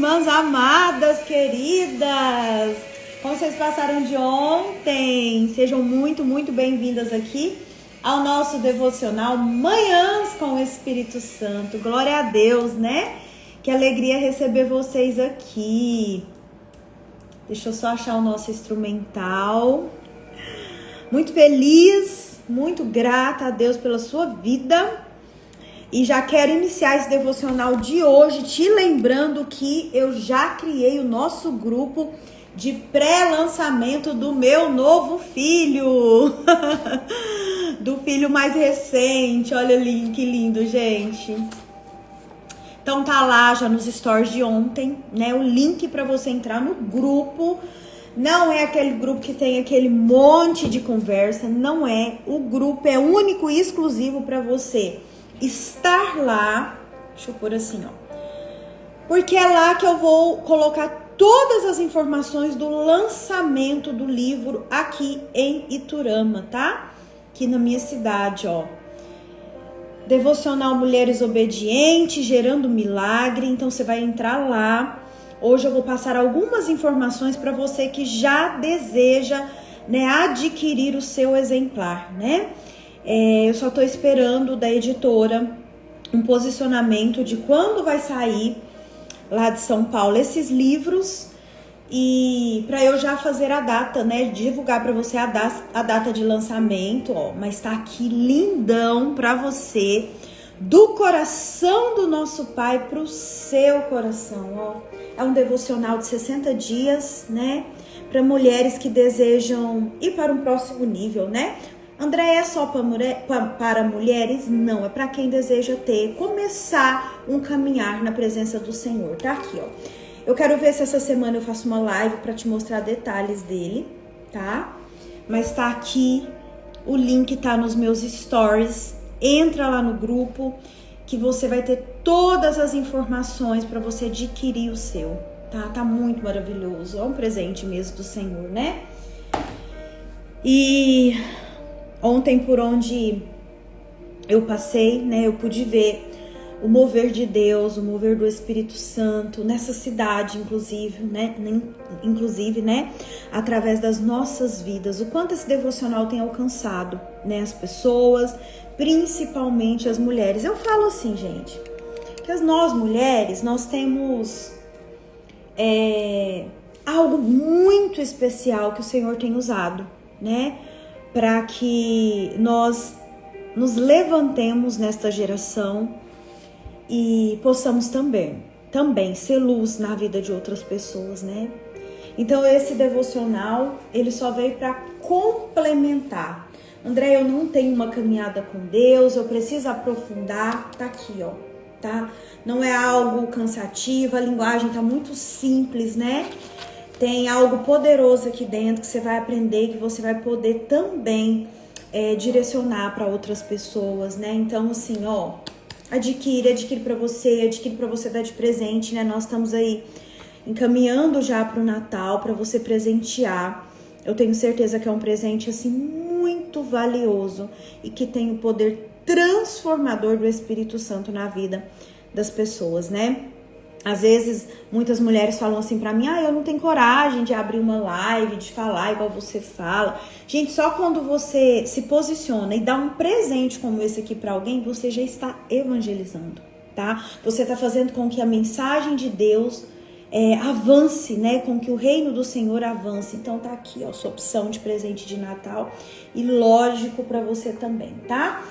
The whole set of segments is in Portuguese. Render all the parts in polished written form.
irmãs amadas, queridas! Como vocês passaram de ontem? Sejam muito, muito bem-vindas aqui ao nosso devocional Manhãs com o Espírito Santo. Glória a Deus, né? Que alegria receber vocês aqui. Deixa eu só achar o nosso instrumental. Muito feliz, muito grata a Deus pela sua vida. E já quero iniciar esse devocional de hoje te lembrando que eu já criei o nosso grupo de pré-lançamento do meu novo filho. Do filho mais recente. Olha ali, que lindo, gente. Então tá lá já nos stories de ontem, né? O link para você entrar no grupo. Não é aquele grupo que tem aquele monte de conversa, não é. O grupo é único e exclusivo para você estar lá. Deixa eu pôr assim, ó. Porque é lá que eu vou colocar todas as informações do lançamento do livro aqui em Iturama, tá? Aqui na minha cidade, ó. Devocional Mulheres Obedientes, Gerando Milagre. Então você vai entrar lá. Hoje eu vou passar algumas informações para você que já deseja, né, adquirir o seu exemplar, né? Eu só tô esperando da editora um posicionamento de quando vai sair lá de São Paulo esses livros e para eu já fazer a data, né, divulgar para você a data de lançamento, ó, mas tá aqui lindão para você, do coração do nosso Pai pro seu coração, ó. É um devocional de 60 dias, né, para mulheres que desejam ir para um próximo nível, né? André, é só para mulheres? Não, é para quem deseja começar um caminhar na presença do Senhor. Tá aqui, ó. Eu quero ver se essa semana eu faço uma live para te mostrar detalhes dele, tá? Mas tá aqui, o link tá nos meus stories. Entra lá no grupo que você vai ter todas as informações para você adquirir o seu, tá? Tá muito maravilhoso. É um presente mesmo do Senhor, né? E ontem, por onde eu passei, né, eu pude ver o mover de Deus, o mover do Espírito Santo nessa cidade, inclusive, né, através das nossas vidas. O quanto esse devocional tem alcançado, né, as pessoas, principalmente as mulheres. Eu falo assim, gente, que nós mulheres, nós temos algo muito especial que o Senhor tem usado, né, para que nós nos levantemos nesta geração e possamos também ser luz na vida de outras pessoas, né? Então esse devocional, ele só veio para complementar. André, eu não tenho uma caminhada com Deus, eu preciso aprofundar. Tá aqui, ó, tá? Não é algo cansativo, a linguagem tá muito simples, né? Tem algo poderoso aqui dentro que você vai aprender, que você vai poder também direcionar para outras pessoas, né? Então, assim, ó, adquire para você dar de presente, né? Nós estamos aí encaminhando já para o Natal, para você presentear. Eu tenho certeza que é um presente, assim, muito valioso e que tem o poder transformador do Espírito Santo na vida das pessoas, né? Às vezes, muitas mulheres falam assim pra mim, eu não tenho coragem de abrir uma live, de falar igual você fala. Gente, só quando você se posiciona e dá um presente como esse aqui pra alguém, você já está evangelizando, tá? Você tá fazendo com que a mensagem de Deus avance, né? Com que o reino do Senhor avance. Então tá aqui, ó, sua opção de presente de Natal e lógico pra você também, tá?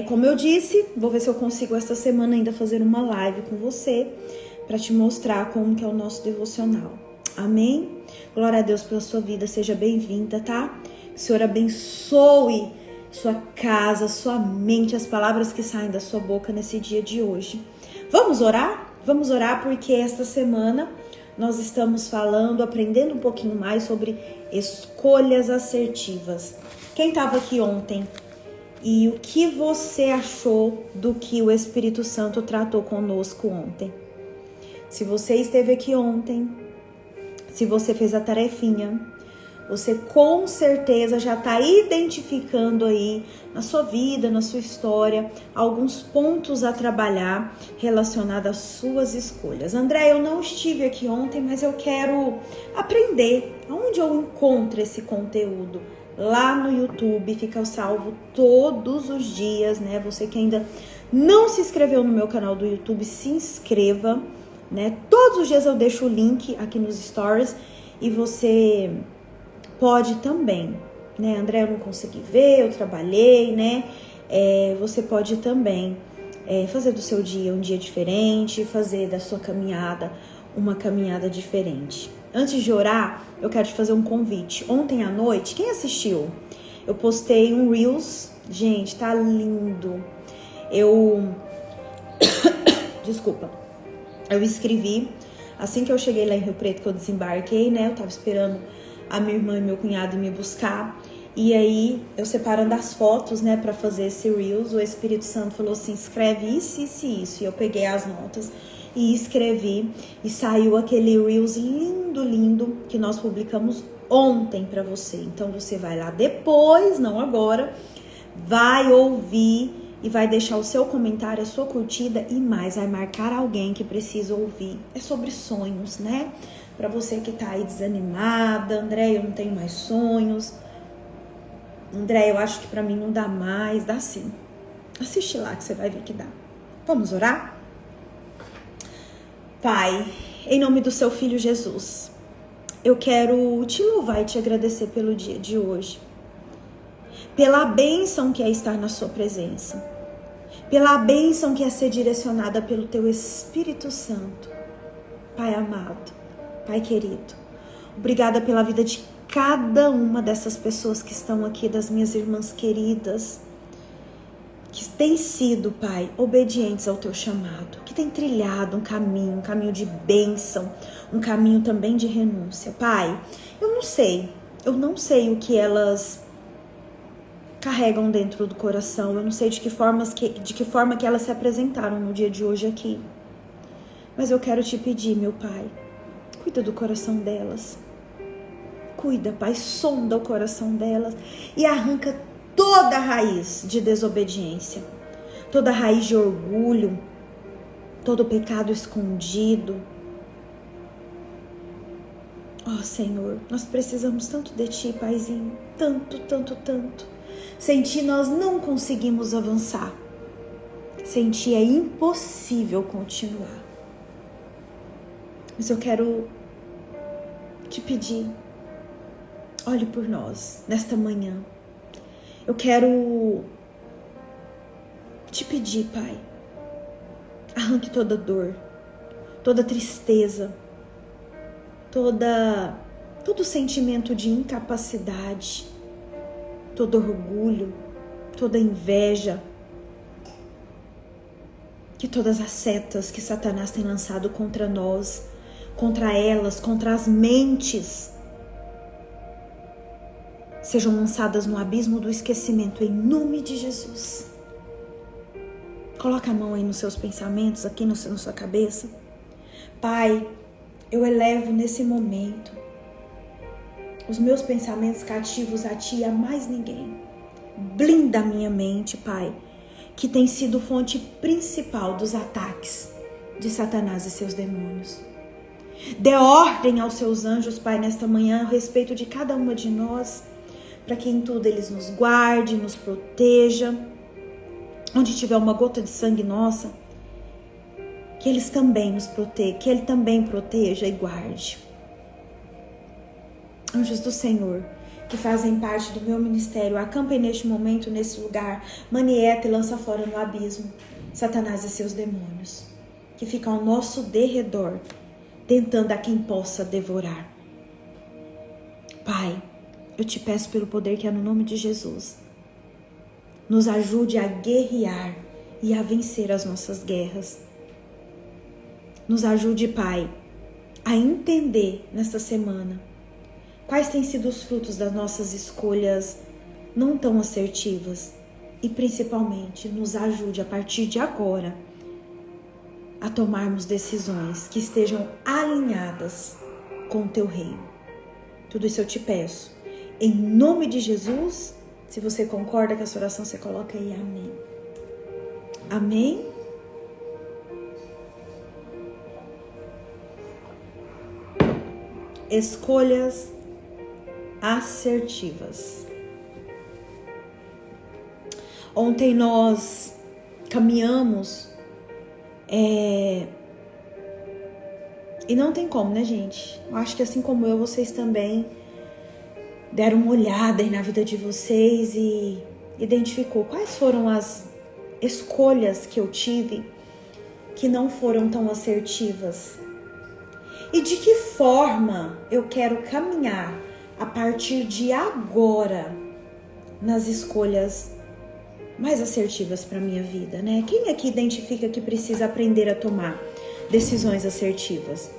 Como eu disse, vou ver se eu consigo esta semana ainda fazer uma live com você para te mostrar como que é o nosso devocional. Amém? Glória a Deus pela sua vida, seja bem-vinda, tá? Que o Senhor abençoe sua casa, sua mente, as palavras que saem da sua boca nesse dia de hoje. Vamos orar? Vamos orar porque esta semana nós estamos aprendendo um pouquinho mais sobre escolhas assertivas. Quem estava aqui ontem? E o que você achou do que o Espírito Santo tratou conosco ontem? Se você esteve aqui ontem, se você fez a tarefinha, você com certeza já está identificando aí na sua vida, na sua história, alguns pontos a trabalhar relacionados às suas escolhas. André, eu não estive aqui ontem, mas eu quero aprender. Onde eu encontro esse conteúdo? Lá no YouTube, fica salvo todos os dias, né? Você que ainda não se inscreveu no meu canal do YouTube, se inscreva, né? Todos os dias eu deixo o link aqui nos stories e você pode também, né? André, eu não consegui ver, eu trabalhei, né? Você pode também fazer do seu dia um dia diferente, fazer da sua caminhada uma caminhada diferente. Antes de orar, eu quero te fazer um convite. Ontem à noite, quem assistiu? Eu postei um Reels. Gente, tá lindo. Desculpa. Eu escrevi, assim que eu cheguei lá em Rio Preto, que eu desembarquei, né? Eu tava esperando a minha irmã e meu cunhado me buscar. E aí, eu separando as fotos, né, pra fazer esse Reels, o Espírito Santo falou assim, escreve isso, isso e isso. E eu peguei as notas e escrevi. E saiu aquele Reels lindo, lindo, que nós publicamos ontem pra você. Então, você vai lá depois, não agora, vai ouvir e vai deixar o seu comentário, a sua curtida e mais, vai marcar alguém que precisa ouvir. É sobre sonhos, né? Pra você que tá aí desanimada, André, eu não tenho mais sonhos. André, eu acho que pra mim não dá mais. Dá sim. Assiste lá que você vai ver que dá. Vamos orar? Pai, em nome do seu Filho Jesus, eu quero te louvar e te agradecer pelo dia de hoje. Pela bênção que é estar na sua presença. Pela bênção que é ser direcionada pelo teu Espírito Santo. Pai amado, Pai querido, obrigada pela vida de cada uma dessas pessoas que estão aqui, das minhas irmãs queridas, que têm sido, Pai, obedientes ao teu chamado, que têm trilhado um caminho de bênção, um caminho também de renúncia. Pai, eu não sei o que elas carregam dentro do coração, eu não sei de que forma que elas se apresentaram no dia de hoje aqui, mas eu quero te pedir, meu Pai, cuida do coração delas. Cuida, Pai, sonda o coração delas e arranca toda a raiz de desobediência, toda a raiz de orgulho, todo o pecado escondido. Ó Senhor, nós precisamos tanto de Ti, Paizinho, tanto, tanto, tanto. Sem Ti nós não conseguimos avançar. Sem Ti é impossível continuar. Mas eu quero te pedir, olhe por nós nesta manhã. Eu quero te pedir, Pai, arranque toda dor, toda tristeza, todo sentimento de incapacidade, todo orgulho, toda inveja, que todas as setas que Satanás tem lançado contra nós, contra elas, contra as mentes, sejam lançadas no abismo do esquecimento, em nome de Jesus. Coloca a mão aí nos seus pensamentos, aqui na sua cabeça. Pai, eu elevo nesse momento os meus pensamentos cativos a Ti e a mais ninguém. Blinda a minha mente, Pai, que tem sido fonte principal dos ataques de Satanás e seus demônios. Dê ordem aos seus anjos, Pai, nesta manhã, a respeito de cada uma de nós, para que em tudo eles nos guarde, nos proteja. Onde tiver uma gota de sangue nossa, que eles também nos protejam, que Ele também proteja e guarde. Anjos do Senhor, que fazem parte do meu ministério, acampem neste momento, nesse lugar, manieta e lança fora no abismo Satanás e seus demônios, que ficam ao nosso derredor, tentando a quem possa devorar. Pai, eu te peço pelo poder que é no nome de Jesus, nos ajude a guerrear e a vencer as nossas guerras. Nos ajude, Pai, a entender nesta semana quais têm sido os frutos das nossas escolhas não tão assertivas e, principalmente, nos ajude a partir de agora a tomarmos decisões que estejam alinhadas com o Teu reino. Tudo isso eu te peço Em nome de Jesus, se você concorda com essa oração, você coloca aí amém. Amém? Escolhas assertivas. Ontem nós caminhamos e não tem como, né, gente? Eu acho que assim como eu, vocês também deram uma olhada aí na vida de vocês e identificou quais foram as escolhas que eu tive que não foram tão assertivas. E de que forma eu quero caminhar a partir de agora nas escolhas mais assertivas para minha vida, né? Quem aqui identifica que precisa aprender a tomar decisões assertivas?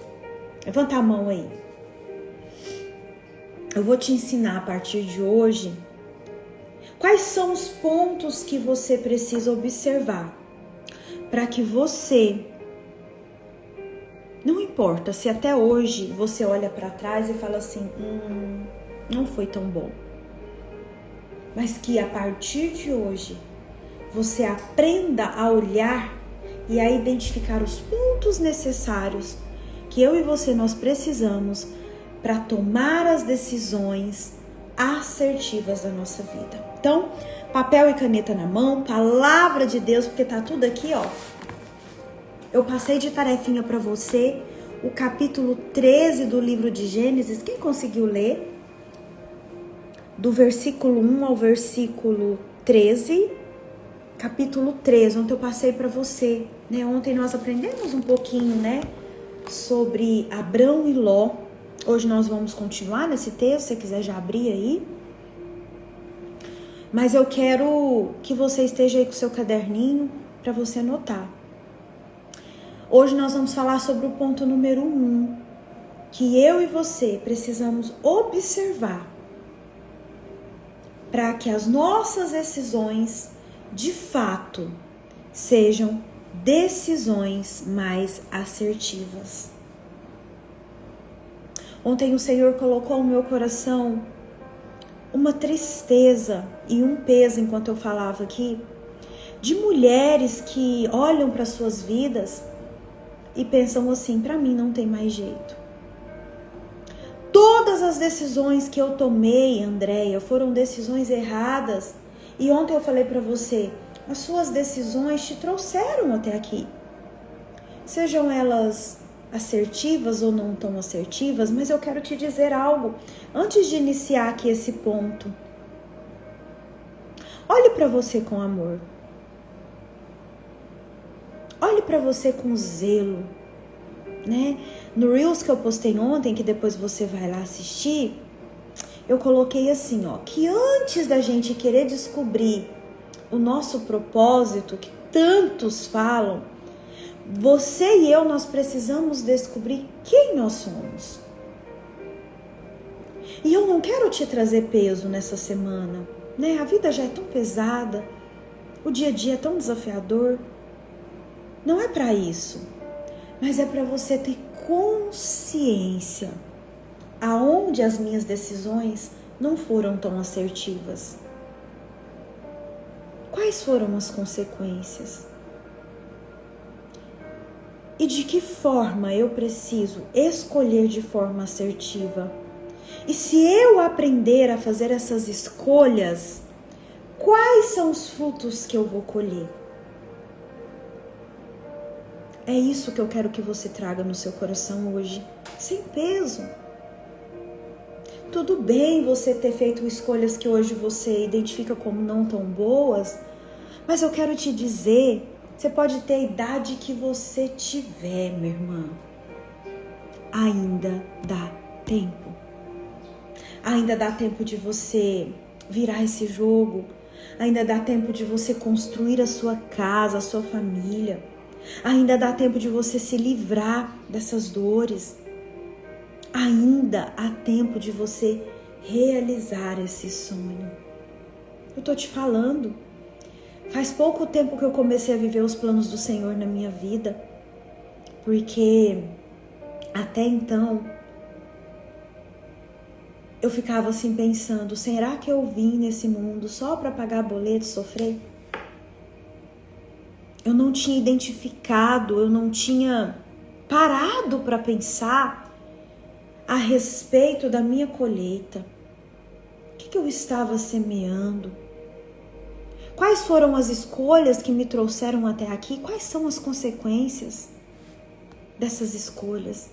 Levanta a mão aí. Eu vou te ensinar a partir de hoje quais são os pontos que você precisa observar para que você, não importa se até hoje você olha para trás e fala assim, não foi tão bom, mas que a partir de hoje você aprenda a olhar e a identificar os pontos necessários que eu e você nós precisamos para tomar as decisões assertivas da nossa vida. Então, papel e caneta na mão, palavra de Deus, porque tá tudo aqui, ó. Eu passei de tarefinha para você o capítulo 13 do livro de Gênesis. Quem conseguiu ler? Do versículo 1 ao versículo 13. Capítulo 13, ontem eu passei para você, né? Ontem nós aprendemos um pouquinho, né? Sobre Abrão e Ló. Hoje nós vamos continuar nesse texto, se você quiser já abrir aí. Mas eu quero que você esteja aí com o seu caderninho para você anotar. Hoje nós vamos falar sobre o ponto número 1, que eu e você precisamos observar para que as nossas decisões, de fato, sejam decisões mais assertivas. Ontem o Senhor colocou no meu coração uma tristeza e um peso enquanto eu falava aqui, de mulheres que olham para suas vidas e pensam assim, para mim não tem mais jeito. Todas as decisões que eu tomei, Andréia, foram decisões erradas. E ontem eu falei para você, as suas decisões te trouxeram até aqui. Sejam elas assertivas ou não tão assertivas, mas eu quero te dizer algo antes de iniciar aqui esse ponto. Olhe para você com amor. Olhe para você com zelo, né? No Reels que eu postei ontem, que depois você vai lá assistir, eu coloquei assim, ó, que antes da gente querer descobrir o nosso propósito, que tantos falam, você e eu, nós precisamos descobrir quem nós somos. E eu não quero te trazer peso nessa semana, né? A vida já é tão pesada, o dia a dia é tão desafiador. Não é para isso, mas é para você ter consciência aonde as minhas decisões não foram tão assertivas. Quais foram as consequências? E de que forma eu preciso escolher de forma assertiva? E se eu aprender a fazer essas escolhas, quais são os frutos que eu vou colher? É isso que eu quero que você traga no seu coração hoje, sem peso. Tudo bem você ter feito escolhas que hoje você identifica como não tão boas, mas eu quero te dizer, você pode ter a idade que você tiver, minha irmã. Ainda dá tempo. Ainda dá tempo de você virar esse jogo. Ainda dá tempo de você construir a sua casa, a sua família. Ainda dá tempo de você se livrar dessas dores. Ainda há tempo de você realizar esse sonho. Eu tô te falando. Faz pouco tempo que eu comecei a viver os planos do Senhor na minha vida. Porque até então eu ficava assim pensando, será que eu vim nesse mundo só para pagar boleto e sofrer? Eu não tinha identificado, eu não tinha parado para pensar a respeito da minha colheita. O que eu estava semeando? Quais foram as escolhas que me trouxeram até aqui? Quais são as consequências dessas escolhas?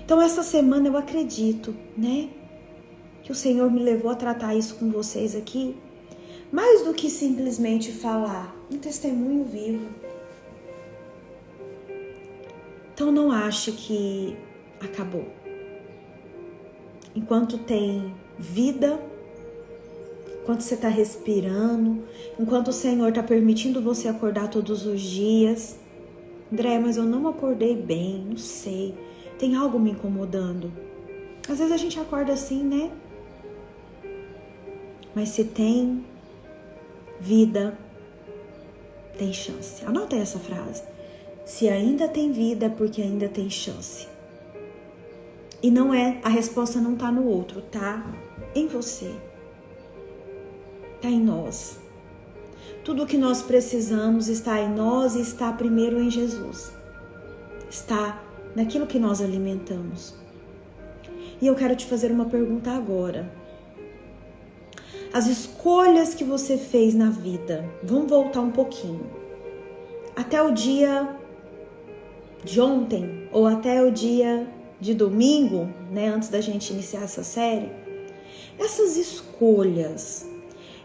Então, essa semana eu acredito, né? Que o Senhor me levou a tratar isso com vocês aqui. Mais do que simplesmente falar, um testemunho vivo. Então, não ache que acabou. Enquanto tem vida, enquanto você está respirando, enquanto o Senhor está permitindo você acordar todos os dias. André, mas eu não acordei bem, não sei. Tem algo me incomodando. Às vezes a gente acorda assim, né? Mas se tem vida, tem chance. Anota essa frase. Se ainda tem vida, é porque ainda tem chance. E não é, a resposta não tá no outro, tá em você. Tá em nós. Tudo o que nós precisamos está em nós e está primeiro em Jesus. Está naquilo que nós alimentamos. E eu quero te fazer uma pergunta agora. As escolhas que você fez na vida, vamos voltar um pouquinho. Até o dia de ontem, ou até o dia de domingo, né, antes da gente iniciar essa série. Essas escolhas,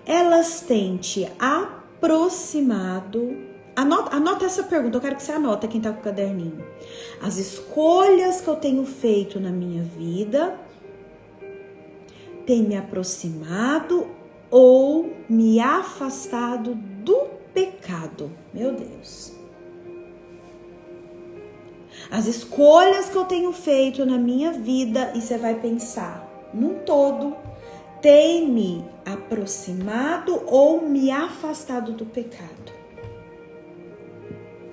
elas têm te aproximado. Anota essa pergunta, eu quero que você anota, quem tá com o caderninho. As escolhas que eu tenho feito na minha vida têm me aproximado ou me afastado do pecado? Meu Deus. As escolhas que eu tenho feito na minha vida, e você vai pensar, num todo, tem me aproximado ou me afastado do pecado?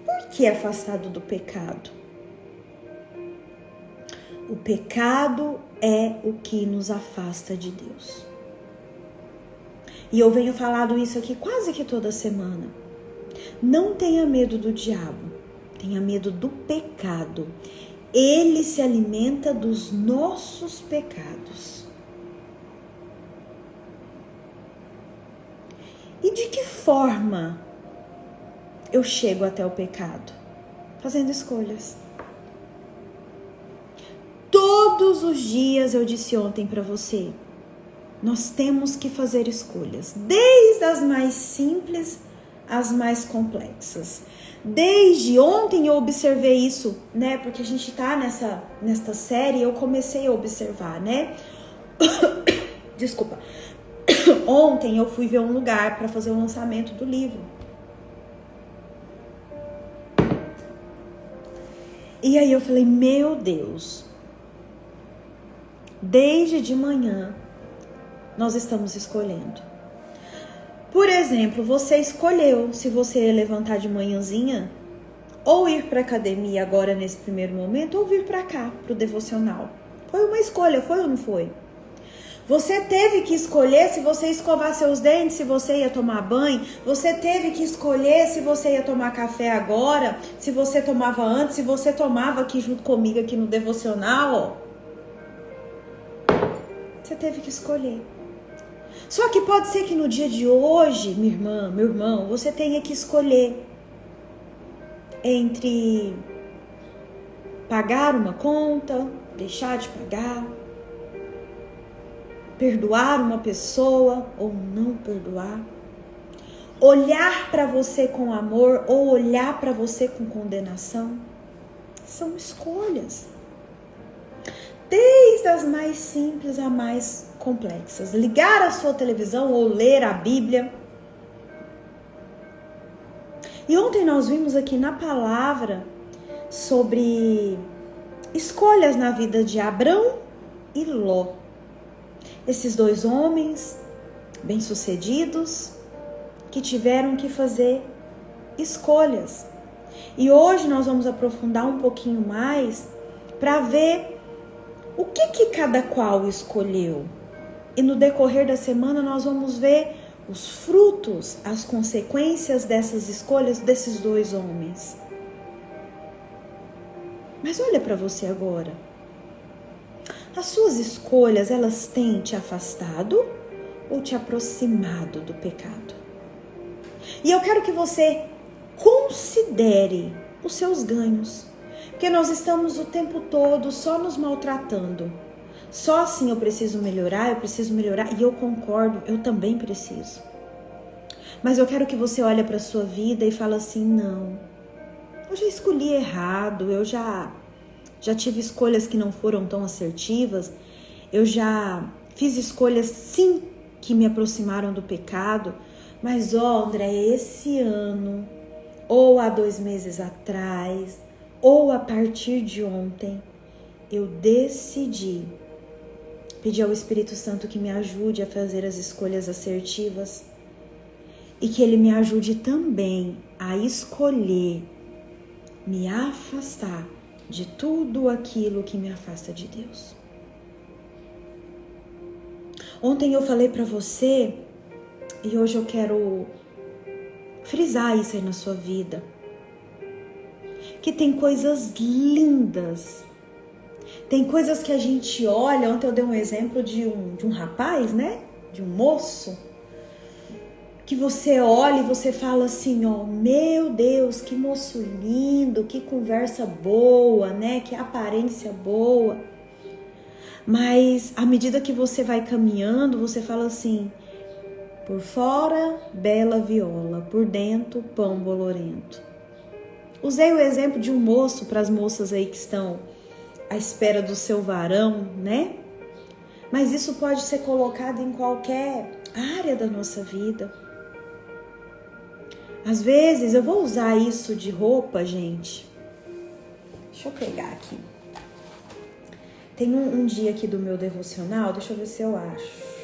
Por que afastado do pecado? O pecado é o que nos afasta de Deus. E eu venho falando isso aqui quase que toda semana. Não tenha medo do diabo, tenha medo do pecado. Ele se alimenta dos nossos pecados. E de que forma eu chego até o pecado? Fazendo escolhas. Todos os dias, eu disse ontem para você, nós temos que fazer escolhas, desde as mais simples às mais complexas. Desde ontem eu observei isso, né? Porque a gente tá nesta série, eu comecei a observar, né? Desculpa. Ontem eu fui ver um lugar para fazer o lançamento do livro. E aí eu falei, meu Deus, desde de manhã nós estamos escolhendo. Por exemplo, você escolheu se você ia levantar de manhãzinha ou ir para academia agora nesse primeiro momento ou vir para cá, para o devocional. Foi uma escolha, foi ou não foi? Você teve que escolher se você ia escovar seus dentes, se você ia tomar banho. Você teve que escolher se você ia tomar café agora, se você tomava antes, se você tomava aqui junto comigo aqui no devocional, ó. Você teve que escolher. Só que pode ser que no dia de hoje, minha irmã, meu irmão, você tenha que escolher entre pagar uma conta, deixar de pagar, perdoar uma pessoa ou não perdoar, olhar para você com amor ou olhar para você com condenação. São escolhas. Desde as mais simples a mais complexas. Ligar a sua televisão ou ler a Bíblia. E ontem nós vimos aqui na palavra sobre escolhas na vida de Abrão e Ló. Esses dois homens bem-sucedidos que tiveram que fazer escolhas. E hoje nós vamos aprofundar um pouquinho mais para ver o que cada qual escolheu. E no decorrer da semana nós vamos ver os frutos, as consequências dessas escolhas desses dois homens. Mas olha para você agora. As suas escolhas, elas têm te afastado ou te aproximado do pecado? E eu quero que você considere os seus ganhos, porque nós estamos o tempo todo só nos maltratando. Só assim eu preciso melhorar, e eu concordo, eu também preciso. Mas eu quero que você olhe para a sua vida e fale assim, não, eu já escolhi errado, eu já tive escolhas que não foram tão assertivas, eu já fiz escolhas sim que me aproximaram do pecado, mas André, esse ano, ou há 2 meses atrás, ou a partir de ontem, eu decidi pedir ao Espírito Santo que me ajude a fazer as escolhas assertivas e que Ele me ajude também a escolher me afastar de tudo aquilo que me afasta de Deus. Ontem eu falei para você e hoje eu quero frisar isso aí na sua vida, que tem coisas lindas, tem coisas que a gente olha. Ontem eu dei um exemplo de um rapaz, né? De um moço, que você olha e você fala assim, ó, meu Deus, que moço lindo, que conversa boa, né? Que aparência boa. Mas à medida que você vai caminhando, você fala assim, por fora, bela viola, por dentro, pão bolorento. Usei o exemplo de um moço para as moças aí que estão à espera do seu varão, né? Mas isso pode ser colocado em qualquer área da nossa vida. Às vezes, eu vou usar isso de roupa, gente. Deixa eu pegar aqui. Tem um dia aqui do meu devocional, deixa eu ver se eu acho.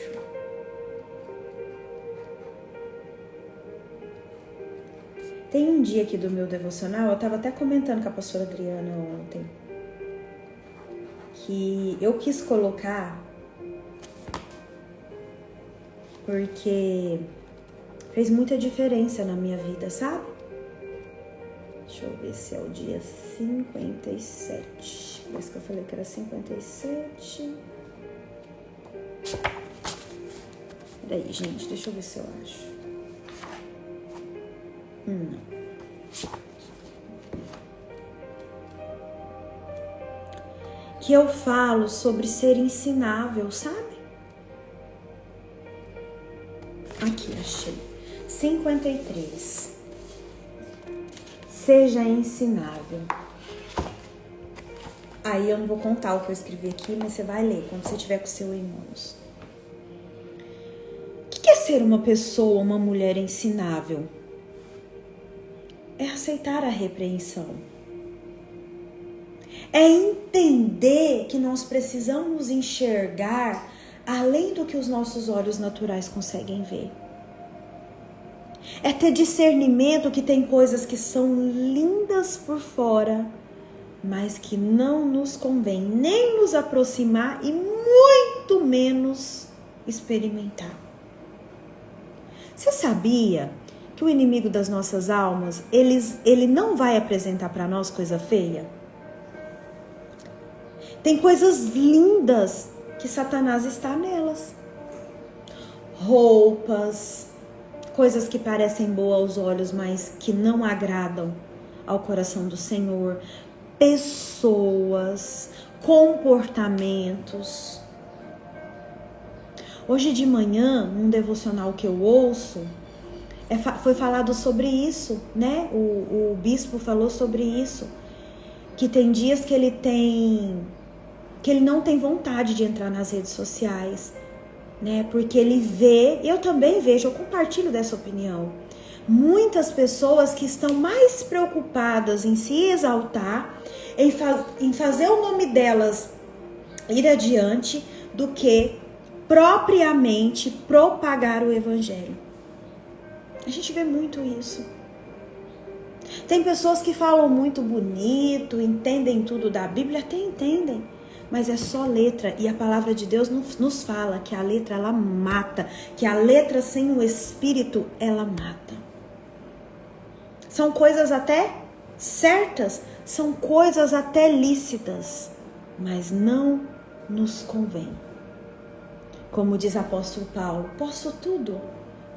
Tem um dia aqui do meu devocional, eu estava até comentando com a pastora Adriana ontem, que eu quis colocar porque fez muita diferença na minha vida, sabe? Deixa eu ver se é o dia 57. Por isso que eu falei que era 57. Peraí, gente, deixa eu ver se eu acho. Não. Que eu falo sobre ser ensinável, sabe? Aqui, achei. 53. Seja ensinável. Aí eu não vou contar o que eu escrevi aqui, mas você vai ler quando você tiver com o seu em mãos. O que é ser uma pessoa, uma mulher ensinável? É aceitar a repreensão. É entender que nós precisamos enxergar além do que os nossos olhos naturais conseguem ver. É ter discernimento que tem coisas que são lindas por fora, mas que não nos convém nem nos aproximar e muito menos experimentar. Você sabia que o inimigo das nossas almas, ele não vai apresentar para nós coisa feia? Tem coisas lindas que Satanás está nelas. Roupas, coisas que parecem boas aos olhos, mas que não agradam ao coração do Senhor. Pessoas, comportamentos. Hoje de manhã, num devocional que eu ouço, foi falado sobre isso, né? O bispo falou sobre isso, que tem dias que ele não tem vontade de entrar nas redes sociais, né? Porque ele vê, eu também vejo, eu compartilho dessa opinião, muitas pessoas que estão mais preocupadas em se exaltar, em fazer o nome delas ir adiante, do que propriamente propagar o evangelho. A gente vê muito isso. Tem pessoas que falam muito bonito, entendem tudo da Bíblia, até entendem, mas é só letra. E a palavra de Deus nos fala que a letra, ela mata. Que a letra sem o Espírito, ela mata. São coisas até certas, são coisas até lícitas, mas não nos convém. Como diz o apóstolo Paulo, posso tudo,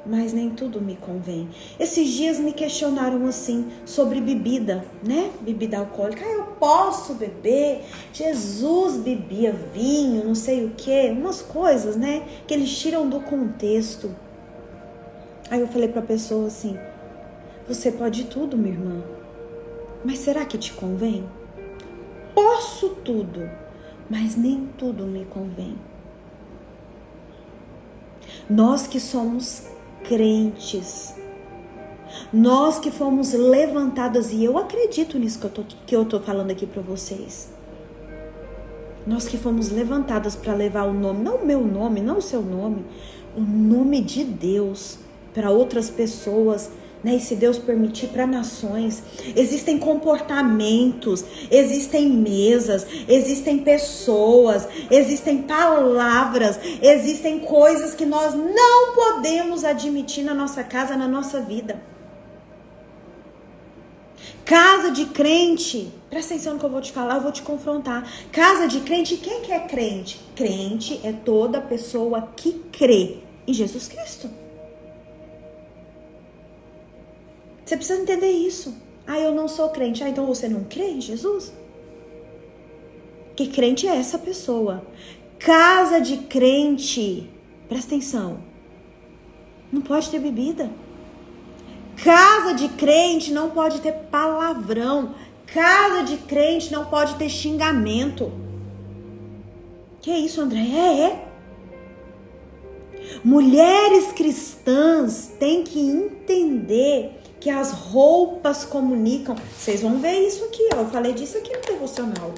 mas nem tudo me convém. Esses dias me questionaram assim sobre bebida, né? Bebida alcoólica. Eu posso beber? Jesus bebia vinho, não sei o quê, umas coisas, né? Que eles tiram do contexto. Aí eu falei pra pessoa assim, você pode tudo, minha irmã, mas será que te convém? Posso tudo, mas nem tudo me convém. Nós que somos crentes, nós que fomos levantadas, e eu acredito nisso que eu tô falando aqui para vocês. Nós que fomos levantadas para levar o nome, não o meu nome, não o seu nome, o nome de Deus para outras pessoas, né? E se Deus permitir, para nações. Existem comportamentos, existem mesas, existem pessoas, existem palavras, existem coisas que nós não podemos admitir na nossa casa, na nossa vida. Casa de crente, presta atenção no que eu vou te falar, eu vou te confrontar. Casa de crente, quem que é crente? Crente é toda pessoa que crê em Jesus Cristo. Você precisa entender isso. Ah, eu não sou crente. Ah, então você não crê em Jesus? Que crente é essa pessoa? Casa de crente, presta atenção, não pode ter bebida. Casa de crente não pode ter palavrão. Casa de crente não pode ter xingamento. Que isso, André? É. Mulheres cristãs têm que entender que as roupas comunicam. Vocês vão ver isso aqui, ó. Eu falei disso aqui no devocional.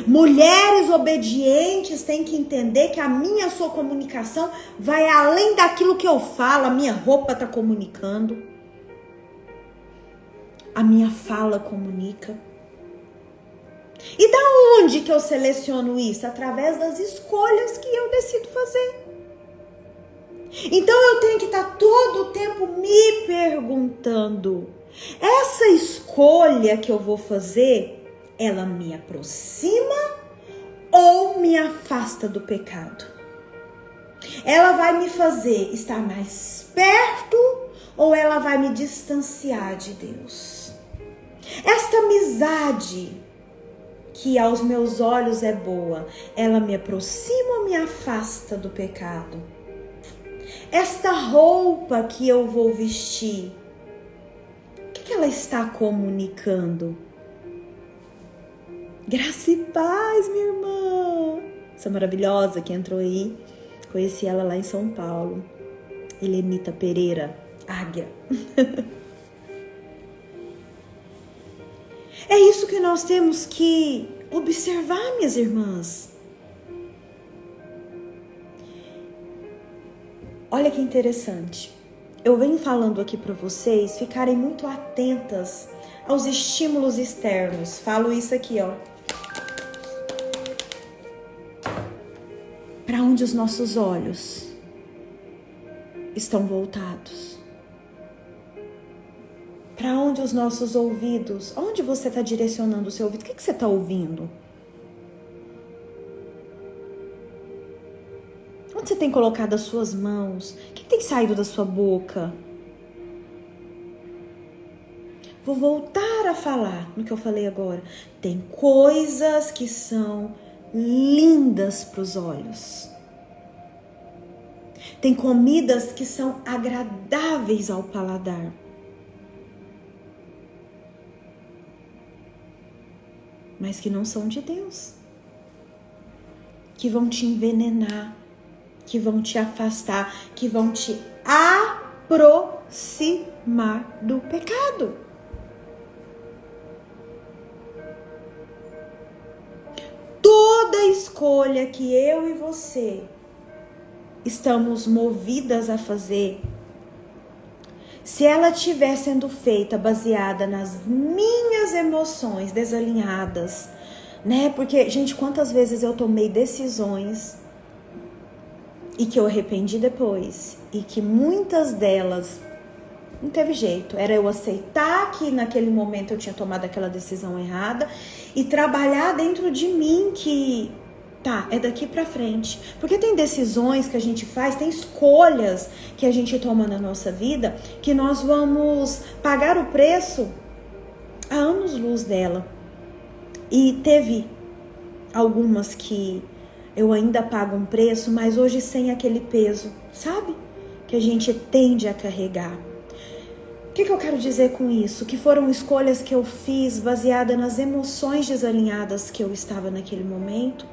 Mulheres obedientes têm que entender que a sua comunicação vai além daquilo que eu falo. A minha roupa está comunicando. A minha fala comunica. E da onde que eu seleciono isso? Através das escolhas que eu decido fazer. Então eu tenho que estar todo o tempo me perguntando, essa escolha que eu vou fazer, ela me aproxima ou me afasta do pecado? Ela vai me fazer estar mais perto ou ela vai me distanciar de Deus? Esta amizade que aos meus olhos é boa, ela me aproxima ou me afasta do pecado? Esta roupa que eu vou vestir, o que ela está comunicando? Graça e paz, minha irmã. Essa maravilhosa que entrou aí. Conheci ela lá em São Paulo. Helenita Pereira, Águia. É isso que nós temos que observar, minhas irmãs. Olha que interessante. Eu venho falando aqui para vocês ficarem muito atentas aos estímulos externos. Falo isso aqui, ó. Para onde os nossos olhos estão voltados? Para onde os nossos ouvidos? Onde você está direcionando o seu ouvido? O que você está ouvindo? Onde você tem colocado as suas mãos? O que tem saído da sua boca? Vou voltar a falar no que eu falei agora. Tem coisas que são lindas para os olhos. Tem comidas que são agradáveis ao paladar. Mas que não são de Deus. Que vão te envenenar. Que vão te afastar, que vão te aproximar do pecado. Toda escolha que eu e você estamos movidas a fazer, se ela estiver sendo feita baseada nas minhas emoções desalinhadas, né? Porque, gente, quantas vezes eu tomei decisões e que eu arrependi depois, e que muitas delas não teve jeito, era eu aceitar que naquele momento eu tinha tomado aquela decisão errada e trabalhar dentro de mim que tá, é daqui pra frente. Porque tem decisões que a gente faz, tem escolhas que a gente toma na nossa vida que nós vamos pagar o preço há anos-luz dela. E teve algumas que eu ainda pago um preço, mas hoje sem aquele peso, sabe? Que a gente tende a carregar. O que eu quero dizer com isso? Que foram escolhas que eu fiz baseada nas emoções desalinhadas que eu estava naquele momento,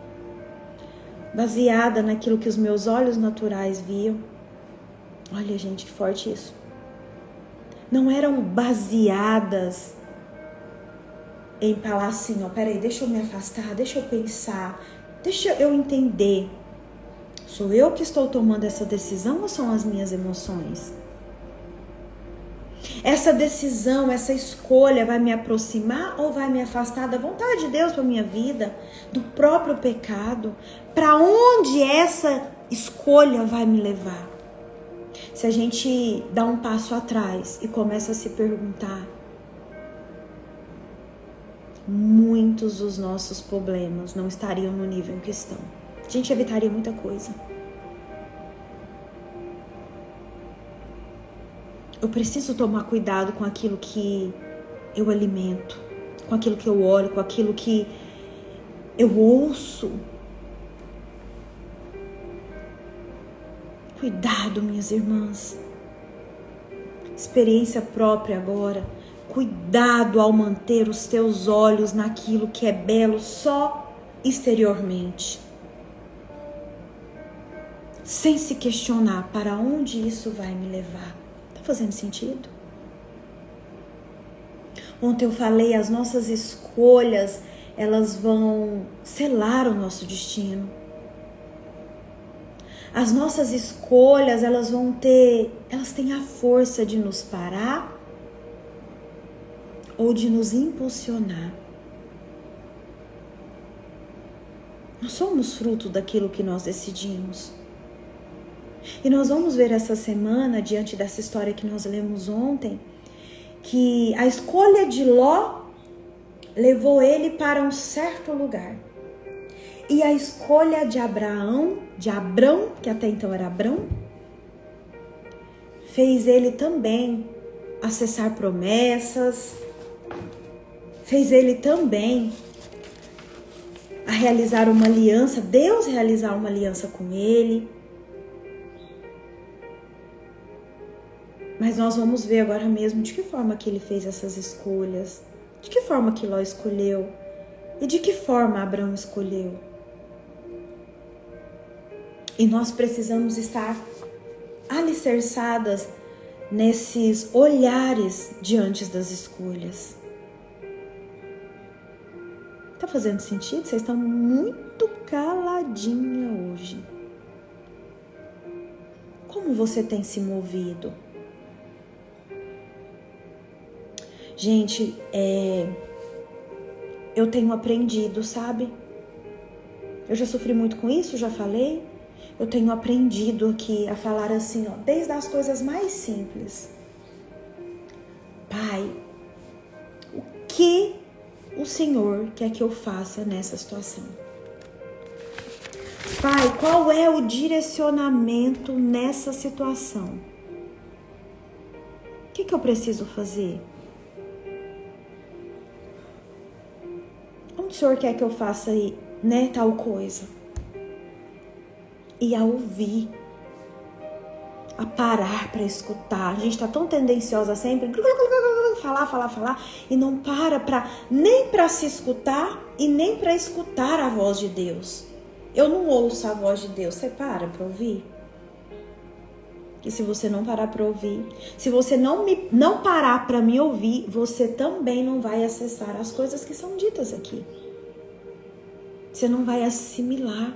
baseada naquilo que os meus olhos naturais viam. Olha, gente, que forte isso. Não eram baseadas em falar assim, ó, peraí, deixa eu me afastar, deixa eu pensar, deixa eu entender. Sou eu que estou tomando essa decisão ou são as minhas emoções? Essa decisão, essa escolha vai me aproximar ou vai me afastar da vontade de Deus para minha vida, do próprio pecado? Para onde essa escolha vai me levar? Se a gente dá um passo atrás e começa a se perguntar, muitos dos nossos problemas não estariam no nível em que estão. A gente evitaria muita coisa. Eu preciso tomar cuidado com aquilo que eu alimento, com aquilo que eu olho, com aquilo que eu ouço. Cuidado, minhas irmãs. Experiência própria agora. Cuidado ao manter os teus olhos naquilo que é belo só exteriormente. Sem se questionar para onde isso vai me levar. Tá fazendo sentido? Ontem eu falei, as nossas escolhas, elas vão selar o nosso destino. As nossas escolhas, elas têm a força de nos parar ou de nos impulsionar. Nós somos fruto daquilo que nós decidimos. E nós vamos ver essa semana, diante dessa história que nós lemos ontem, que a escolha de Ló levou ele para um certo lugar. E a escolha de Abrão, que até então era Abrão, fez ele também acessar promessas, fez ele também a realizar uma aliança, Deus realizar uma aliança com ele. Mas nós vamos ver agora mesmo de que forma que ele fez essas escolhas, de que forma que Ló escolheu e de que forma Abrão escolheu. E nós precisamos estar alicerçadas nesses olhares diante das escolhas. Tá fazendo sentido? Vocês estão muito caladinha hoje. Como você tem se movido? Gente, eu tenho aprendido, sabe? Eu já sofri muito com isso, já falei. Eu tenho aprendido aqui a falar assim, ó, desde as coisas mais simples. Pai, o que o Senhor quer que eu faça nessa situação? Pai, qual é o direcionamento nessa situação? O que eu preciso fazer? Onde o Senhor quer que eu faça aí, né, tal coisa? E a ouvir, a parar para escutar. A gente tá tão tendenciosa sempre falar e não para nem para se escutar e nem para escutar a voz de Deus. Eu não ouço a voz de Deus. Você para ouvir? E se você não parar para ouvir, se você não parar para me ouvir, você também não vai acessar as coisas que são ditas aqui. Você não vai assimilar.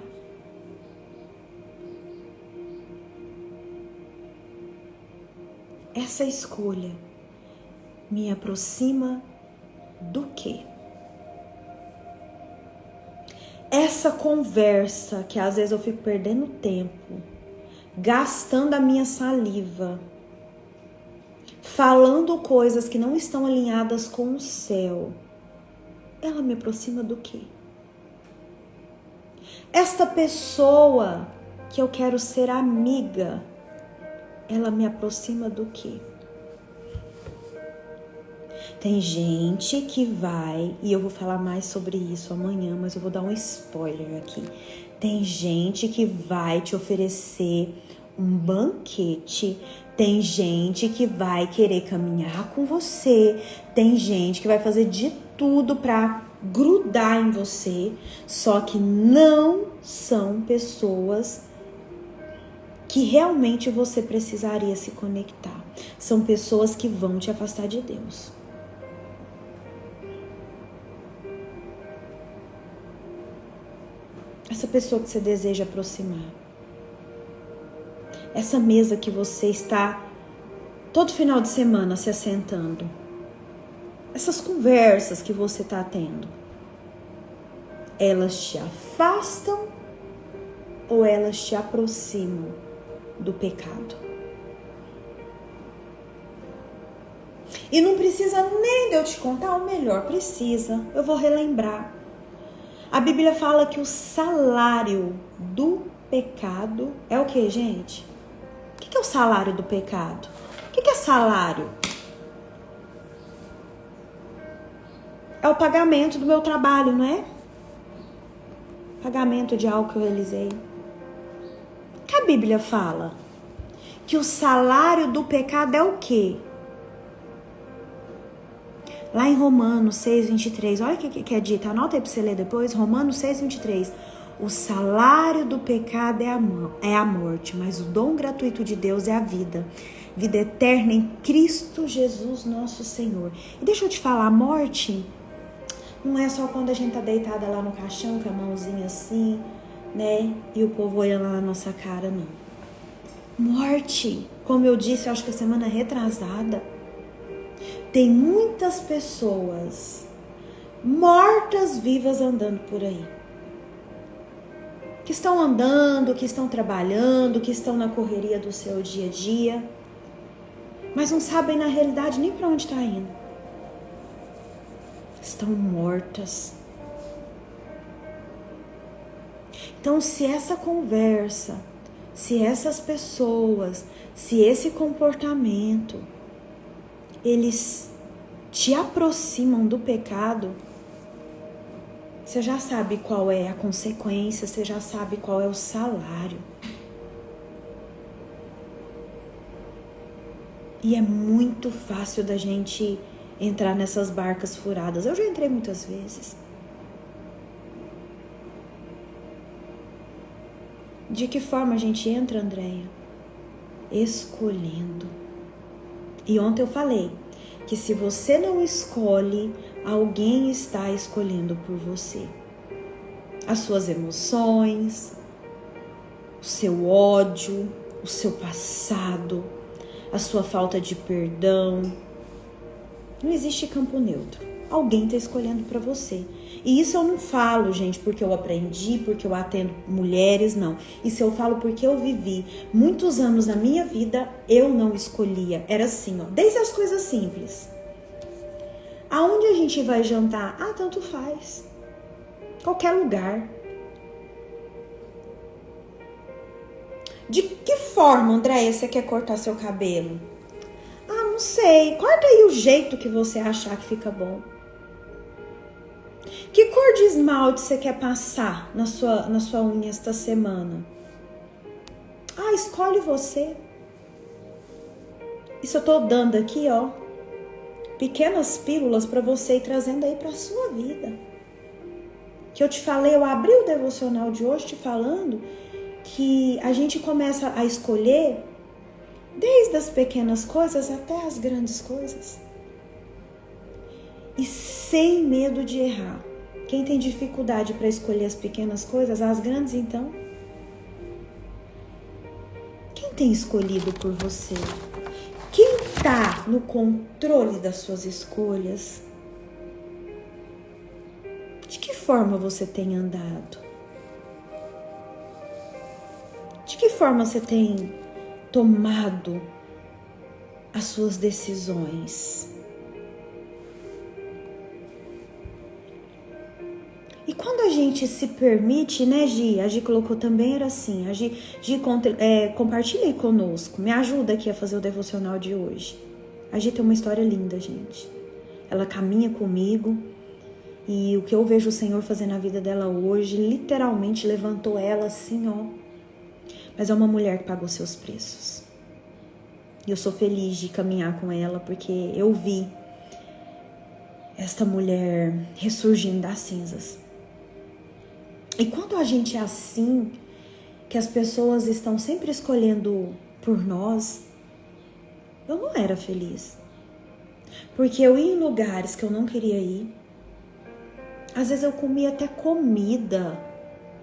Essa escolha me aproxima do quê? essa conversa que às vezes eu fico perdendo tempo, gastando a minha saliva, falando coisas que não estão alinhadas com o céu, ela me aproxima do quê? Esta pessoa que eu quero ser amiga, ela me aproxima do quê? Tem gente que vai, e eu vou falar mais sobre isso amanhã, mas eu vou dar um spoiler aqui. Tem gente que vai te oferecer um banquete, tem gente que vai querer caminhar com você, tem gente que vai fazer de tudo para grudar em você, só que não são pessoas que realmente você precisaria se conectar. São pessoas que vão te afastar de Deus. Essa pessoa que você deseja aproximar. Essa mesa que você está todo final de semana se assentando. Essas conversas que você está tendo. Elas te afastam ou elas te aproximam do pecado? E não precisa nem de eu te contar, ou melhor, precisa. Eu vou relembrar. A Bíblia fala que o salário do pecado é o que, gente? O que é o salário do pecado? O que é salário? É o pagamento do meu trabalho, não é? Pagamento de algo que eu realizei. Que a Bíblia fala que o salário do pecado é o quê? Lá em Romanos 6:23, olha o que é dito, anota aí para você ler depois, Romanos 6:23. O salário do pecado é a morte, mas o dom gratuito de Deus é a vida eterna em Cristo Jesus nosso Senhor. E deixa eu te falar, a morte não é só quando a gente tá deitada lá no caixão, com a mãozinha assim, né, e o povo olhando lá na nossa cara, não. Morte, como eu disse, eu acho que a semana retrasada, tem muitas pessoas mortas vivas andando por aí. Que estão andando, que estão trabalhando, que estão na correria do seu dia a dia, mas não sabem na realidade nem para onde está indo. Estão mortas. Então, se essa conversa, se essas pessoas, se esse comportamento, eles te aproximam do pecado, você já sabe qual é a consequência, você já sabe qual é o salário. E é muito fácil da gente entrar nessas barcas furadas. Eu já entrei muitas vezes. De que forma a gente entra, Andréia? Escolhendo. E ontem eu falei que se você não escolhe, alguém está escolhendo por você. As suas emoções, o seu ódio, o seu passado, a sua falta de perdão. Não existe campo neutro. Alguém está escolhendo para você. E isso eu não falo, gente, porque eu aprendi, porque eu atendo mulheres, não. Isso eu falo porque eu vivi muitos anos na minha vida, eu não escolhia. Era assim, ó, desde as coisas simples. Aonde a gente vai jantar? Ah, tanto faz. Qualquer lugar. De que forma, Andréia, você quer cortar seu cabelo? Ah, não sei. Corta aí o jeito que você achar que fica bom. Que cor de esmalte você quer passar na sua unha esta semana? Ah, escolhe você. Isso eu tô dando aqui, ó, pequenas pílulas para você ir trazendo aí para sua vida. Que eu te falei, eu abri o devocional de hoje te falando que a gente começa a escolher desde as pequenas coisas até as grandes coisas. E sem medo de errar. Quem tem dificuldade para escolher as pequenas coisas, as grandes então? Quem tem escolhido por você? Quem está no controle das suas escolhas? De que forma você tem andado? De que forma você tem tomado as suas decisões? E quando a gente se permite, né, Gi? A Gi colocou também, era assim. A Gi compartilha aí conosco. Me ajuda aqui a fazer o devocional de hoje. A Gi tem uma história linda, gente. Ela caminha comigo. E o que eu vejo o Senhor fazer na vida dela hoje, literalmente levantou ela assim, ó. Mas é uma mulher que pagou seus preços. E eu sou feliz de caminhar com ela, porque eu vi esta mulher ressurgindo das cinzas. E quando a gente é assim, que as pessoas estão sempre escolhendo por nós, eu não era feliz. Porque eu ia em lugares que eu não queria ir. Às vezes eu comia até comida.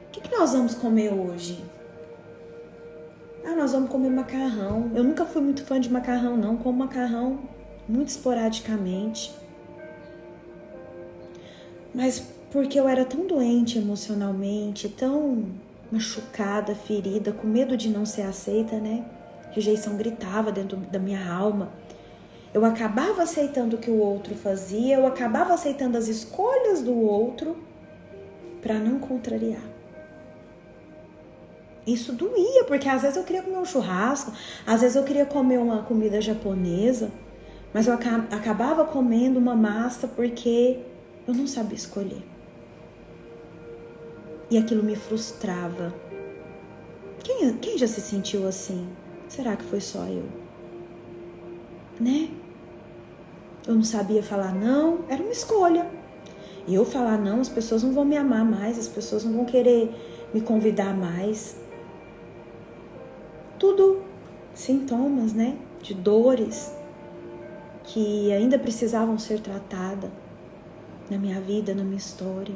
O que nós vamos comer hoje? Nós vamos comer macarrão. Eu nunca fui muito fã de macarrão, não. Como macarrão muito esporadicamente. Mas porque eu era tão doente emocionalmente, tão machucada, ferida, com medo de não ser aceita, né? Rejeição gritava dentro da minha alma. Eu acabava aceitando o que o outro fazia, eu acabava aceitando as escolhas do outro para não contrariar. Isso doía, porque às vezes eu queria comer um churrasco, às vezes eu queria comer uma comida japonesa, mas eu acabava comendo uma massa porque eu não sabia escolher. E aquilo me frustrava. Quem já se sentiu assim? Será que foi só eu? Né? Eu não sabia falar não, era uma escolha. E eu falar não, as pessoas não vão me amar mais, as pessoas não vão querer me convidar mais. Tudo sintomas, né? De dores que ainda precisavam ser tratadas na minha vida, na minha história.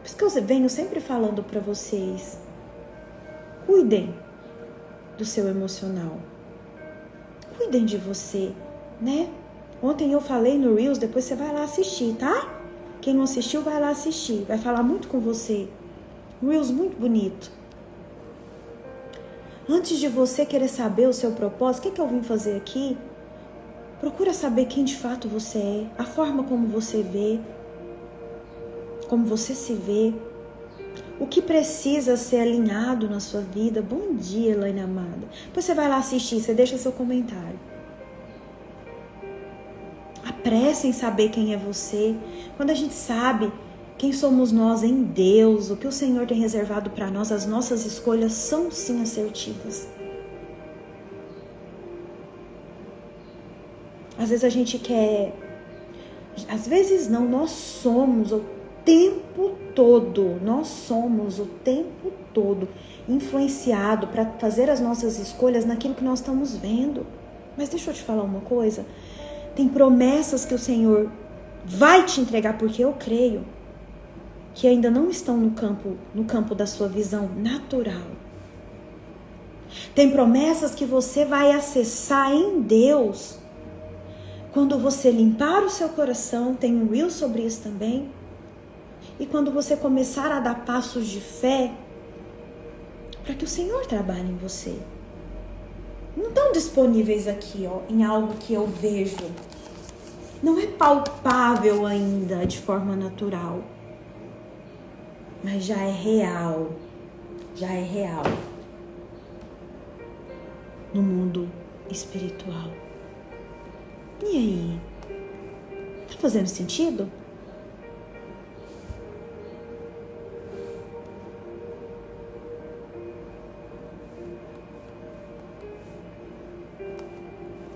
Por isso que eu venho sempre falando para vocês, cuidem do seu emocional. Cuidem de você, né? Ontem eu falei no Reels, depois você vai lá assistir, tá? Quem não assistiu, vai lá assistir. Vai falar muito com você. Reels muito bonito. Antes de você querer saber o seu propósito, o que eu vim fazer aqui? Procura saber quem de fato você é, a forma como você vê, como você se vê, o que precisa ser alinhado na sua vida. Bom dia, Elaine amada. Depois você vai lá assistir, você deixa seu comentário. Apresse em saber quem é você. Quando a gente sabe quem somos nós em Deus, o que o Senhor tem reservado para nós, as nossas escolhas são sim assertivas. Às vezes a gente quer... Às vezes não, nós somos o tempo todo. Nós somos o tempo todo influenciado para fazer as nossas escolhas naquilo que nós estamos vendo. Mas deixa eu te falar uma coisa. Tem promessas que o Senhor vai te entregar, porque eu creio que ainda não estão no campo da sua visão natural. Tem promessas que você vai acessar em Deus quando você limpar o seu coração. Tem um reel sobre isso também. E quando você começar a dar passos de fé para que o Senhor trabalhe em você. Não estão disponíveis aqui, ó, em algo que eu vejo. Não é palpável ainda de forma natural. Mas já é real. Já é real. No mundo espiritual. E aí? Tá fazendo sentido?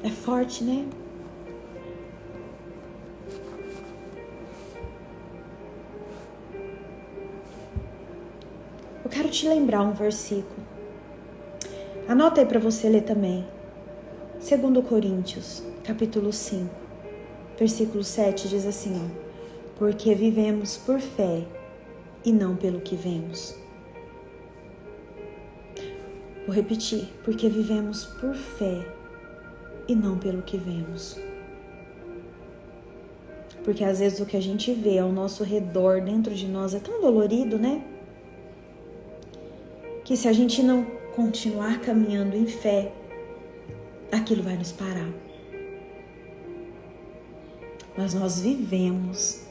É forte, né? Eu quero te lembrar um versículo. Anota aí para você ler também. 2 Coríntios, capítulo 5, versículo 7 diz assim, ó, porque vivemos por fé e não pelo que vemos. Vou repetir, porque vivemos por fé e não pelo que vemos. Porque às vezes o que a gente vê ao nosso redor, dentro de nós, é tão dolorido, né? que se a gente não continuar caminhando em fé, aquilo vai nos parar. Mas nós vivemos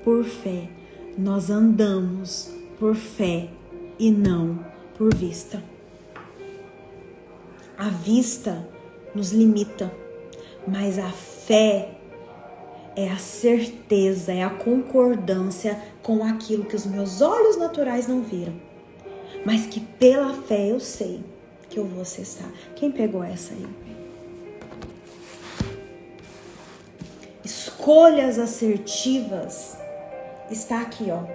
por fé, nós andamos por fé e não por vista. A vista nos limita, mas a fé é a certeza, é a concordância com aquilo que os meus olhos naturais não viram, mas que pela fé eu sei que eu vou acessar. Quem pegou essa aí? Escolhas assertivas está aqui, ó,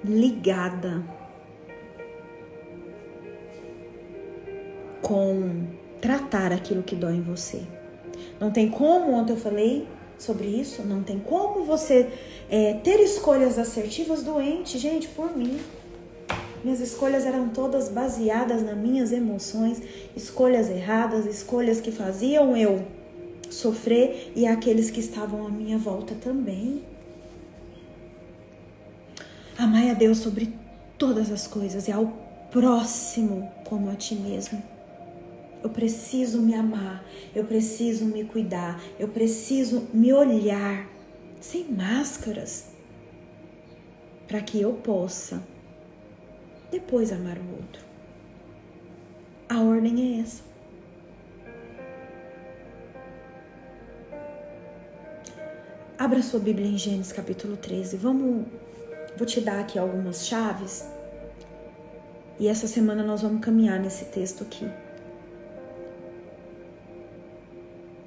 ligada com tratar aquilo que dói em você. Não tem como, ontem eu falei sobre isso, não tem como você ter escolhas assertivas doentes. Gente, por mim, minhas escolhas eram todas baseadas nas minhas emoções, escolhas erradas, escolhas que faziam eu sofrer e aqueles que estavam à minha volta também. Amai a Deus sobre todas as coisas e ao próximo como a ti mesmo. Eu preciso me amar, eu preciso me cuidar, eu preciso me olhar sem máscaras para que eu possa depois amar o outro. A ordem é essa. Abra sua Bíblia em Gênesis capítulo 13. Vou te dar aqui algumas chaves e essa semana nós vamos caminhar nesse texto aqui.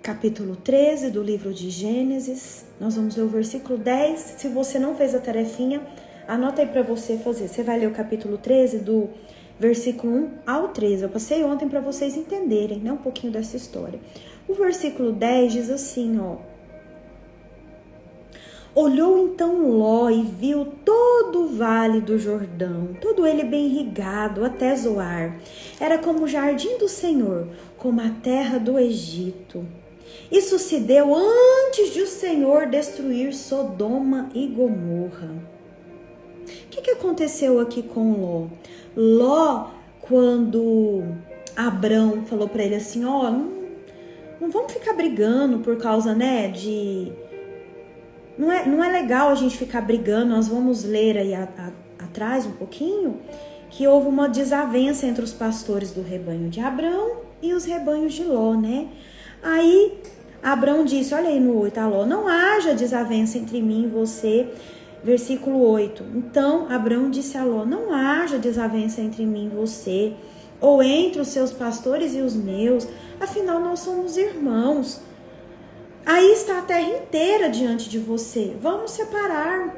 Capítulo 13 do livro de Gênesis, nós vamos ler o versículo 10. Se você não fez a tarefinha, anota aí para você fazer. Você vai ler o capítulo 13 do versículo 1 ao 13. Eu passei ontem para vocês entenderem, né, um pouquinho dessa história. O versículo 10 diz assim, ó: olhou então Ló e viu todo o vale do Jordão, todo ele bem irrigado até Zoar. Era como o jardim do Senhor, como a terra do Egito. Isso se deu antes de o Senhor destruir Sodoma e Gomorra. O que aconteceu aqui com Ló? Ló, quando Abrão falou para ele assim, ó, não vamos ficar brigando por causa, né, de... Não é legal a gente ficar brigando. Nós vamos ler aí atrás um pouquinho que houve uma desavença entre os pastores do rebanho de Abrão e os rebanhos de Ló, né? Aí Abrão disse, olha aí no 8, a Ló, não haja desavença entre mim e você. Versículo 8, então Abrão disse a Ló, não haja desavença entre mim e você, ou entre os seus pastores e os meus, afinal nós somos irmãos. Aí está a terra inteira diante de você. Vamos separar,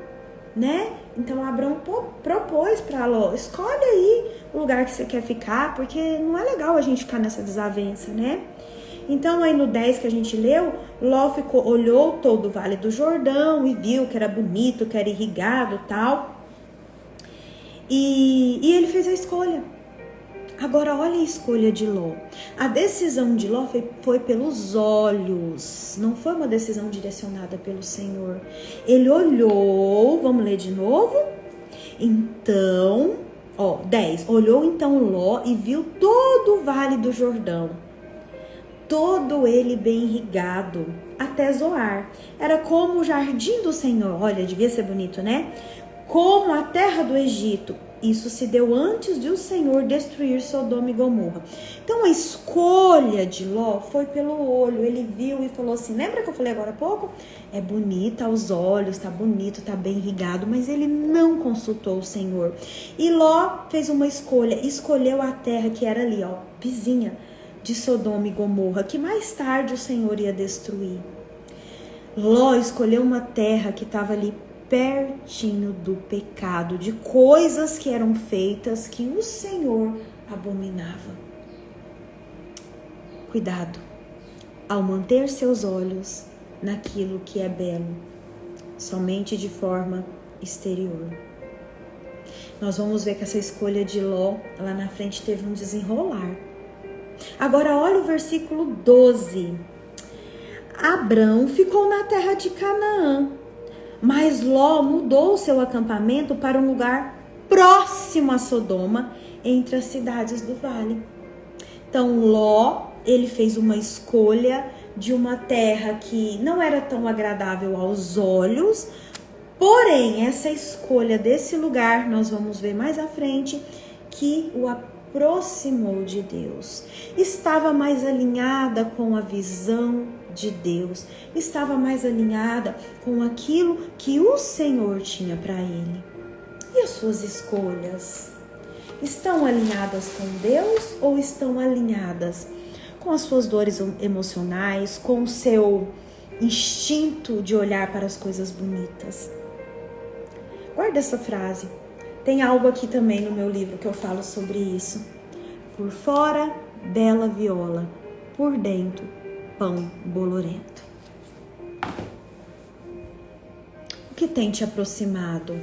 né? Então Abrão propôs para Ló, escolhe aí o lugar que você quer ficar, porque não é legal a gente ficar nessa desavença, né? Então aí no 10 que a gente leu, Ló olhou todo o vale do Jordão e viu que era bonito, que era irrigado e tal. E ele fez a escolha. Agora, olha a escolha de Ló. A decisão de Ló foi pelos olhos, não foi uma decisão direcionada pelo Senhor. Ele olhou, vamos ler de novo? Então, 10. Olhou então Ló e viu todo o vale do Jordão, todo ele bem irrigado, até Zoar. Era como o jardim do Senhor. Olha, devia ser bonito, né? Como a terra do Egito. Isso se deu antes de o Senhor destruir Sodoma e Gomorra. Então a escolha de Ló foi pelo olho. Ele viu e falou assim, lembra que eu falei agora há pouco? É bonita aos olhos, tá bonito, tá bem irrigado, mas ele não consultou o Senhor. E Ló fez uma escolha, escolheu a terra que era ali, ó, vizinha de Sodoma e Gomorra, que mais tarde o Senhor ia destruir. Ló escolheu uma terra que estava ali pertinho do pecado, de coisas que eram feitas que o Senhor abominava. Cuidado ao manter seus olhos naquilo que é belo, somente de forma exterior. Nós vamos ver que essa escolha de Ló, lá na frente, teve um desenrolar. Agora olha o versículo 12. Abrão ficou na terra de Canaã, mas Ló mudou seu acampamento para um lugar próximo a Sodoma, entre as cidades do vale. Então Ló, ele fez uma escolha de uma terra que não era tão agradável aos olhos, porém essa escolha desse lugar, nós vamos ver mais à frente, que o aproximou de Deus, estava mais alinhada com a visão de Deus, estava mais alinhada com aquilo que o Senhor tinha para ele. E as suas escolhas? Estão alinhadas com Deus ou estão alinhadas com as suas dores emocionais, com o seu instinto de olhar para as coisas bonitas? Guarda essa frase. Tem algo aqui também no meu livro que eu falo sobre isso. Por fora, bela viola, por dentro, pão bolorento. O que tem te aproximado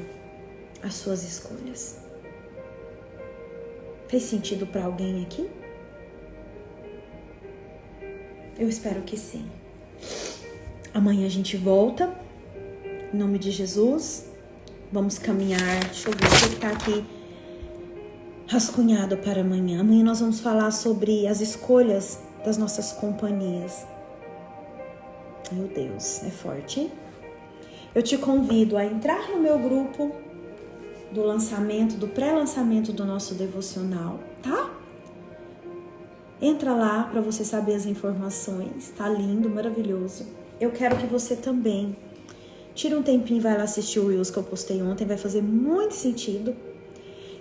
às suas escolhas? Fez sentido para alguém aqui? Eu espero que sim. Amanhã a gente volta. Em nome de Jesus. Vamos caminhar. Deixa eu ver o que está aqui rascunhado para amanhã. Amanhã nós vamos falar sobre as escolhas das nossas companhias. Meu Deus, é forte, hein? Eu te convido a entrar no meu grupo do lançamento, do pré-lançamento do nosso devocional, tá? Entra lá para você saber as informações. Tá lindo, maravilhoso. Eu quero que você também tira um tempinho e vai lá assistir o Reels que eu postei ontem. Vai fazer muito sentido.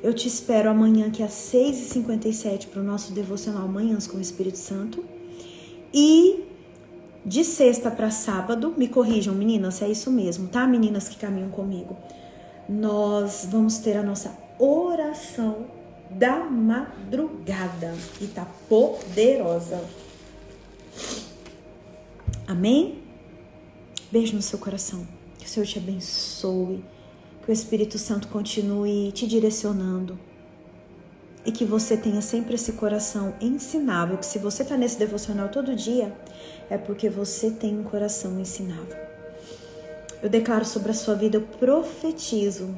Eu te espero amanhã, que é às 6h57, para o nosso devocional Manhãs com o Espírito Santo. E de sexta para sábado, me corrijam, meninas, é isso mesmo, tá? Meninas que caminham comigo. Nós vamos ter a nossa oração da madrugada. E tá poderosa. Amém? Beijo no seu coração. Que o Senhor te abençoe. Que o Espírito Santo continue te direcionando. E que você tenha sempre esse coração ensinável. Que se você tá nesse devocional todo dia, é porque você tem um coração ensinável. Eu declaro sobre a sua vida, eu profetizo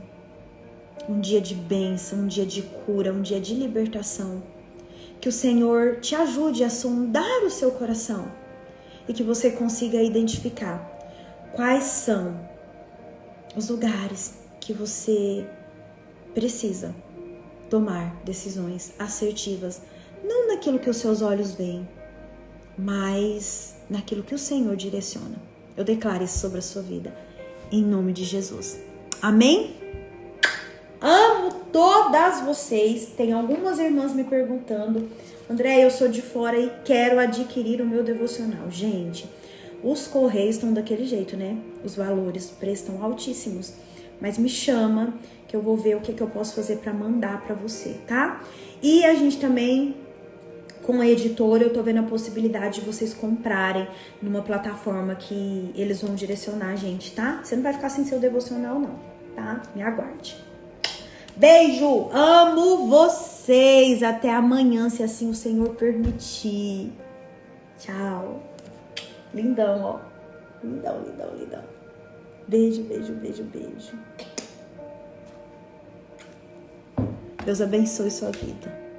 um dia de bênção, um dia de cura, um dia de libertação. Que o Senhor te ajude a sondar o seu coração e que você consiga identificar quais são os lugares que você precisa tomar decisões assertivas, não naquilo que os seus olhos veem, mas naquilo que o Senhor direciona. Eu declaro isso sobre a sua vida, em nome de Jesus. Amém? Amo todas vocês. Tem algumas irmãs me perguntando: André, eu sou de fora e quero adquirir o meu devocional. Gente, os correios estão daquele jeito, né? Os valores, os preços estão altíssimos. Mas me chama que eu vou ver o que eu posso fazer para mandar para você, tá? E a gente também, com a editora, eu tô vendo a possibilidade de vocês comprarem numa plataforma que eles vão direcionar a gente, tá? Você não vai ficar sem seu devocional, não, tá? Me aguarde. Beijo! Amo vocês! Até amanhã, se assim o Senhor permitir. Tchau! Lindão, ó. Lindão, lindão, lindão. Beijo, beijo, beijo, beijo. Deus abençoe sua vida.